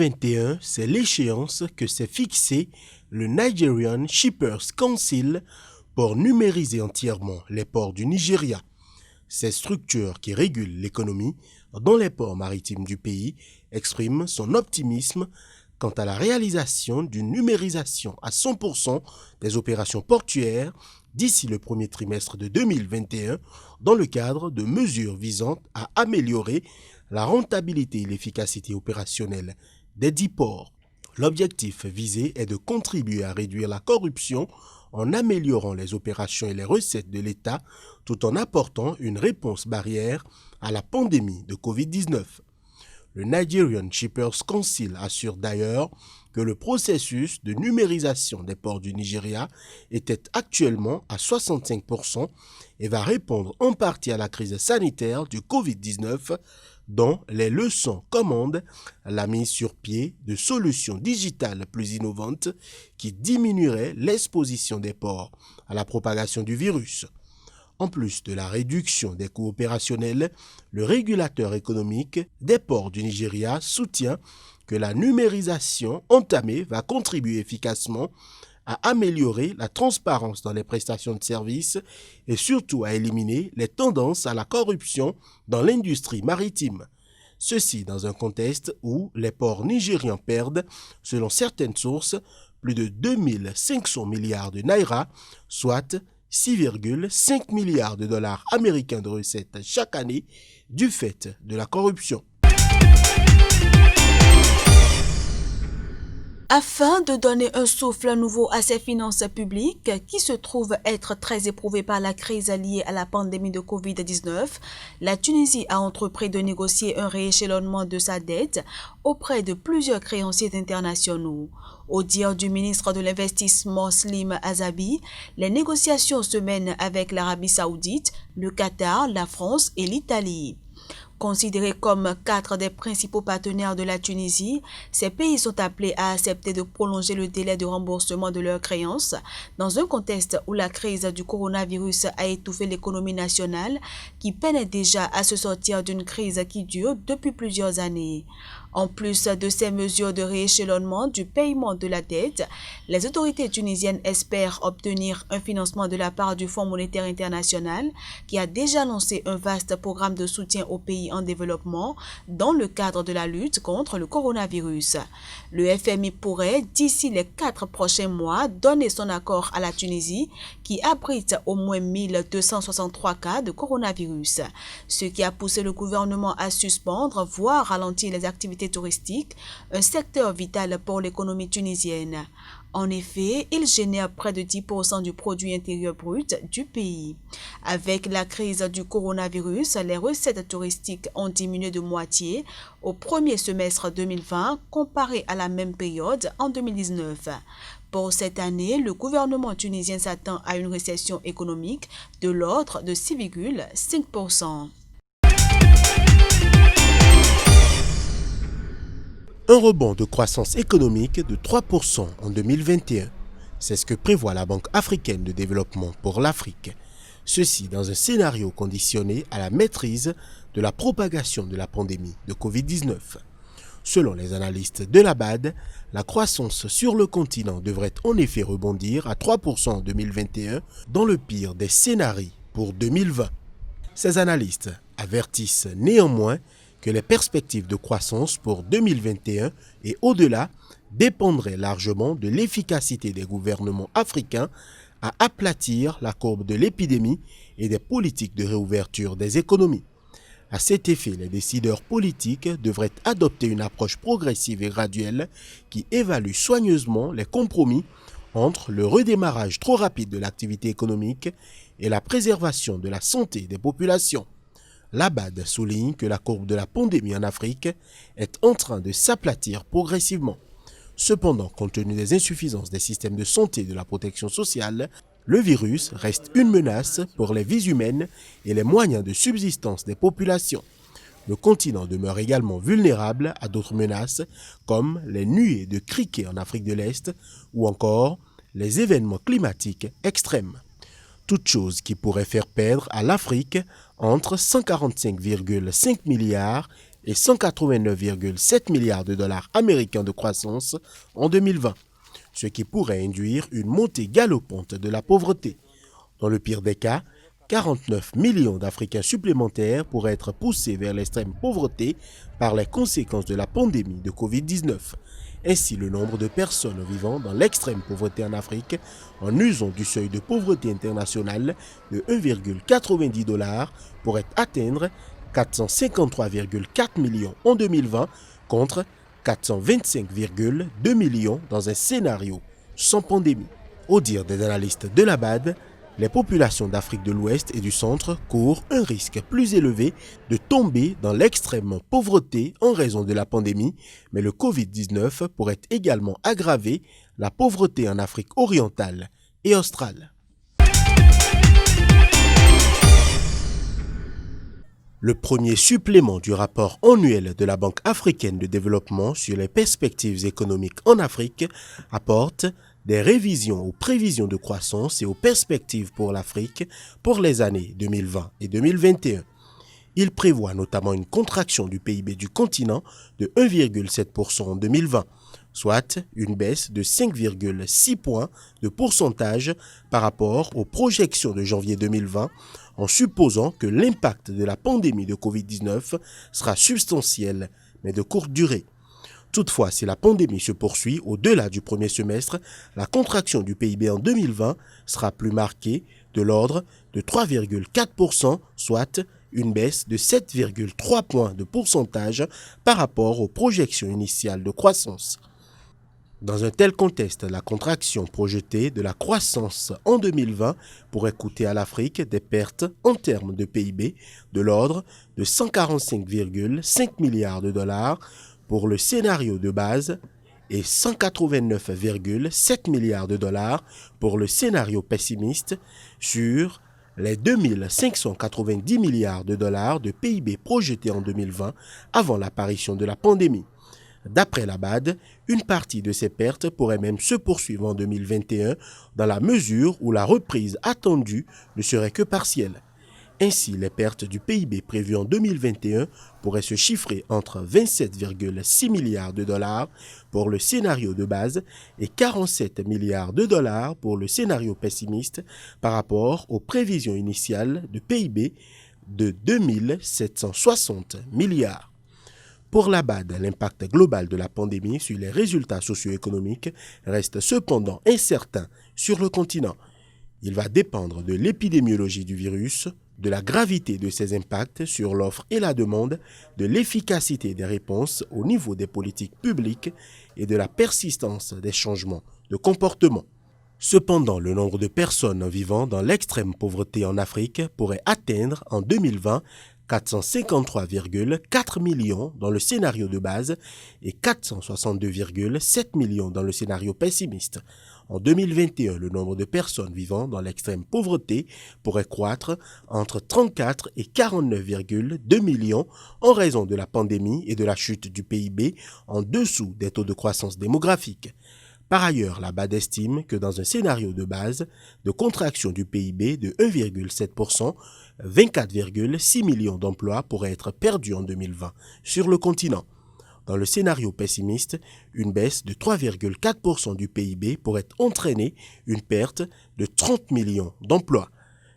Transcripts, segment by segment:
2021, c'est l'échéance que s'est fixée le Nigerian Shippers Council pour numériser entièrement les ports du Nigeria. Ces structures qui régulent l'économie dans les ports maritimes du pays expriment son optimisme quant à la réalisation d'une numérisation à 100% des opérations portuaires d'ici le premier trimestre de 2021 dans le cadre de mesures visant à améliorer la rentabilité et l'efficacité opérationnelle des 10 ports. L'objectif visé est de contribuer à réduire la corruption en améliorant les opérations et les recettes de l'État tout en apportant une réponse barrière à la pandémie de Covid-19. Le Nigerian Shippers Council assure d'ailleurs que le processus de numérisation des ports du Nigeria était actuellement à 65% et va répondre en partie à la crise sanitaire du Covid-19 dont les leçons commandent la mise sur pied de solutions digitales plus innovantes qui diminueraient l'exposition des ports à la propagation du virus. En plus de la réduction des coûts opérationnels, le régulateur économique des ports du Nigeria soutient que la numérisation entamée va contribuer efficacement à améliorer la transparence dans les prestations de services et surtout à éliminer les tendances à la corruption dans l'industrie maritime. Ceci dans un contexte où les ports nigérians perdent, selon certaines sources, plus de 2500 milliards de naira, soit 6,5 milliards de dollars américains de recettes chaque année du fait de la corruption. Afin de donner un souffle nouveau à ses finances publiques qui se trouvent être très éprouvées par la crise liée à la pandémie de Covid-19, la Tunisie a entrepris de négocier un rééchelonnement de sa dette auprès de plusieurs créanciers internationaux. Au dire du ministre de l'Investissement Slim Azabi, les négociations se mènent avec l'Arabie Saoudite, le Qatar, la France et l'Italie. Considérés comme 4 des principaux partenaires de la Tunisie, ces pays sont appelés à accepter de prolonger le délai de remboursement de leurs créances dans un contexte où la crise du coronavirus a étouffé l'économie nationale qui peine déjà à se sortir d'une crise qui dure depuis plusieurs années. En plus de ces mesures de rééchelonnement du paiement de la dette, les autorités tunisiennes espèrent obtenir un financement de la part du Fonds monétaire international qui a déjà lancé un vaste programme de soutien aux pays en développement dans le cadre de la lutte contre le coronavirus. Le FMI pourrait, d'ici les 4 prochains mois, donner son accord à la Tunisie qui abrite au moins 1263 cas de coronavirus, ce qui a poussé le gouvernement à suspendre, voire ralentir les activités touristiques, un secteur vital pour l'économie tunisienne. En effet, il génère près de 10% du produit intérieur brut du pays. Avec la crise du coronavirus, les recettes touristiques ont diminué de moitié au premier semestre 2020 comparé à la même période en 2019. Pour cette année, le gouvernement tunisien s'attend à une récession économique de l'ordre de 6,5%. Un rebond de croissance économique de 3% en 2021. C'est ce que prévoit la Banque africaine de développement pour l'Afrique. Ceci dans un scénario conditionné à la maîtrise de la propagation de la pandémie de Covid-19. Selon les analystes de la BAD, la croissance sur le continent devrait en effet rebondir à 3% en 2021 dans le pire des scénarios pour 2020. Ces analystes avertissent néanmoins que les perspectives de croissance pour 2021 et au-delà dépendraient largement de l'efficacité des gouvernements africains à aplatir la courbe de l'épidémie et des politiques de réouverture des économies. À cet effet, les décideurs politiques devraient adopter une approche progressive et graduelle qui évalue soigneusement les compromis entre le redémarrage trop rapide de l'activité économique et la préservation de la santé des populations. La BAD souligne que la courbe de la pandémie en Afrique est en train de s'aplatir progressivement. Cependant, compte tenu des insuffisances des systèmes de santé et de la protection sociale, le virus reste une menace pour les vies humaines et les moyens de subsistance des populations. Le continent demeure également vulnérable à d'autres menaces comme les nuées de criquets en Afrique de l'Est ou encore les événements climatiques extrêmes. Toute chose qui pourrait faire perdre à l'Afrique entre 145,5 milliards et 189,7 milliards de dollars américains de croissance en 2020, ce qui pourrait induire une montée galopante de la pauvreté. Dans le pire des cas, 49 millions d'Africains supplémentaires pourraient être poussés vers l'extrême pauvreté par les conséquences de la pandémie de Covid-19. Ainsi, le nombre de personnes vivant dans l'extrême pauvreté en Afrique, en usant du seuil de pauvreté international de 1,90 $ pourrait atteindre 453,4 millions en 2020 contre 425,2 millions dans un scénario sans pandémie. Au dire des analystes de la BAD, les populations d'Afrique de l'Ouest et du Centre courent un risque plus élevé de tomber dans l'extrême pauvreté en raison de la pandémie, mais le Covid-19 pourrait également aggraver la pauvreté en Afrique orientale et australe. Le premier supplément du rapport annuel de la Banque africaine de développement sur les perspectives économiques en Afrique apporte des révisions aux prévisions de croissance et aux perspectives pour l'Afrique pour les années 2020 et 2021. Il prévoit notamment une contraction du PIB du continent de 1,7% en 2020, soit une baisse de 5,6 points de pourcentage par rapport aux projections de janvier 2020, en supposant que l'impact de la pandémie de Covid-19 sera substantiel, mais de courte durée. Toutefois, si la pandémie se poursuit au-delà du premier semestre, la contraction du PIB en 2020 sera plus marquée, de l'ordre de 3,4%, soit une baisse de 7,3 points de pourcentage par rapport aux projections initiales de croissance. Dans un tel contexte, la contraction projetée de la croissance en 2020 pourrait coûter à l'Afrique des pertes en termes de PIB de l'ordre de 145,5 milliards de dollars pour le scénario de base et 189,7 milliards de dollars pour le scénario pessimiste sur les 2590 milliards de dollars de PIB projetés en 2020 avant l'apparition de la pandémie. D'après la BAD, une partie de ces pertes pourrait même se poursuivre en 2021 dans la mesure où la reprise attendue ne serait que partielle. Ainsi, les pertes du PIB prévues en 2021 pourraient se chiffrer entre 27,6 milliards de dollars pour le scénario de base et 47 milliards de dollars pour le scénario pessimiste par rapport aux prévisions initiales de PIB de 2760 milliards. Pour la BAD, l'impact global de la pandémie sur les résultats socio-économiques reste cependant incertain sur le continent. Il va dépendre de l'épidémiologie du virus, de la gravité de ses impacts sur l'offre et la demande, de l'efficacité des réponses au niveau des politiques publiques et de la persistance des changements de comportement. Cependant, le nombre de personnes vivant dans l'extrême pauvreté en Afrique pourrait atteindre en 2020 453,4 millions dans le scénario de base et 462,7 millions dans le scénario pessimiste. En 2021, le nombre de personnes vivant dans l'extrême pauvreté pourrait croître entre 34 et 49,2 millions en raison de la pandémie et de la chute du PIB en dessous des taux de croissance démographique. Par ailleurs, la BAD estime que dans un scénario de base de contraction du PIB de 1,7%, 24,6 millions d'emplois pourraient être perdus en 2020 sur le continent. Dans le scénario pessimiste, une baisse de 3,4% du PIB pourrait entraîner une perte de 30 millions d'emplois.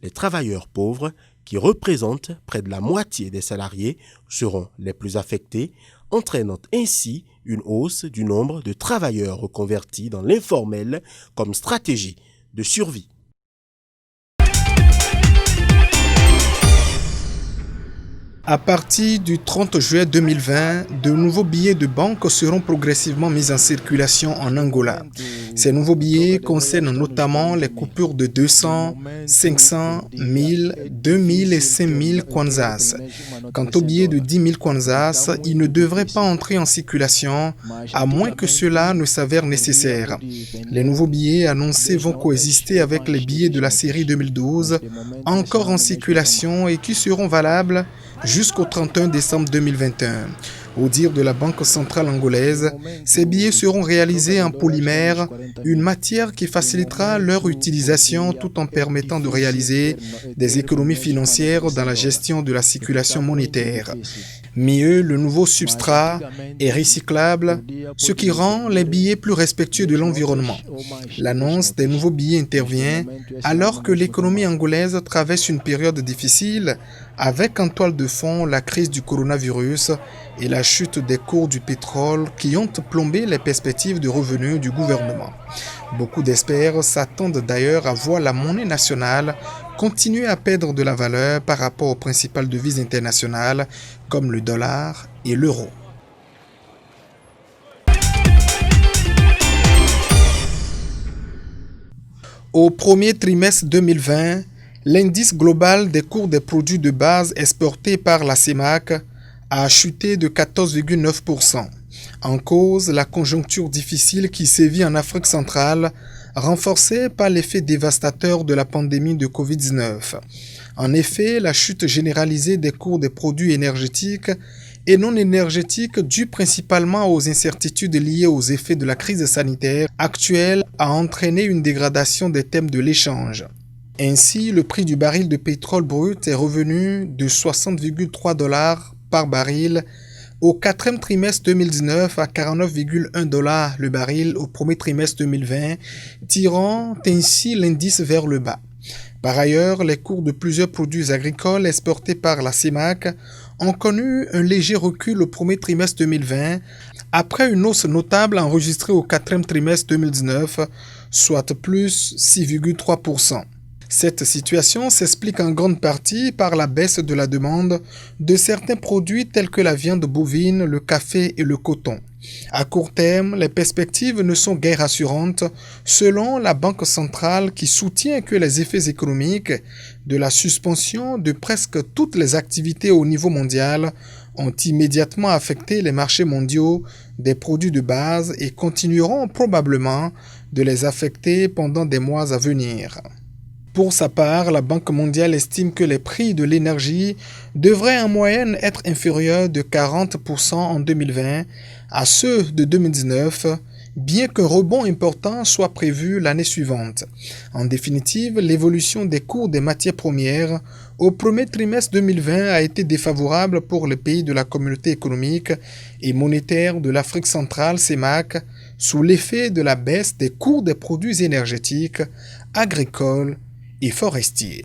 Les travailleurs pauvres, qui représentent près de la moitié des salariés, seront les plus affectés, entraînant ainsi une hausse du nombre de travailleurs reconvertis dans l'informel comme stratégie de survie. À partir du 30 juillet 2020, de nouveaux billets de banque seront progressivement mis en circulation en Angola. Ces nouveaux billets concernent notamment les coupures de 200, 500, 1000, 2000 et 5000 kwanzas. Quant aux billets de 10 000 kwanzas, ils ne devraient pas entrer en circulation à moins que cela ne s'avère nécessaire. Les nouveaux billets annoncés vont coexister avec les billets de la série 2012, encore en circulation et qui seront valables jusqu'au 31 décembre 2021. Au dire de la Banque centrale angolaise, ces billets seront réalisés en polymère, une matière qui facilitera leur utilisation tout en permettant de réaliser des économies financières dans la gestion de la circulation monétaire. Mieux, le nouveau substrat est recyclable, ce qui rend les billets plus respectueux de l'environnement. L'annonce des nouveaux billets intervient alors que l'économie angolaise traverse une période difficile avec en toile de fond la crise du coronavirus et la chute des cours du pétrole qui ont plombé les perspectives de revenus du gouvernement. Beaucoup d'experts s'attendent d'ailleurs à voir la monnaie nationale continuer à perdre de la valeur par rapport aux principales devises internationales comme le dollar et l'euro. Au premier trimestre 2020, l'indice global des cours des produits de base exportés par la CEMAC a chuté de 14,9%. En cause, la conjoncture difficile qui sévit en Afrique centrale, renforcée par l'effet dévastateur de la pandémie de Covid-19. En effet, la chute généralisée des cours des produits énergétiques et non énergétiques due principalement aux incertitudes liées aux effets de la crise sanitaire actuelle a entraîné une dégradation des thèmes de l'échange. Ainsi, le prix du baril de pétrole brut est revenu de 60,3$ par baril au quatrième trimestre 2019 à 49,1$ le baril au premier trimestre 2020, tirant ainsi l'indice vers le bas. Par ailleurs, les cours de plusieurs produits agricoles exportés par la CEMAC ont connu un léger recul au premier trimestre 2020, après une hausse notable enregistrée au quatrième trimestre 2019, soit plus 6,3%. Cette situation s'explique en grande partie par la baisse de la demande de certains produits tels que la viande bovine, le café et le coton. À court terme, les perspectives ne sont guère rassurantes selon la Banque centrale qui soutient que les effets économiques de la suspension de presque toutes les activités au niveau mondial ont immédiatement affecté les marchés mondiaux des produits de base et continueront probablement de les affecter pendant des mois à venir. Pour sa part, la Banque mondiale estime que les prix de l'énergie devraient en moyenne être inférieurs de 40% en 2020 à ceux de 2019, bien qu'un rebond important soit prévu l'année suivante. En définitive, l'évolution des cours des matières premières au premier trimestre 2020 a été défavorable pour les pays de la communauté économique et monétaire de l'Afrique centrale, CEMAC, sous l'effet de la baisse des cours des produits énergétiques, agricoles et forestiers.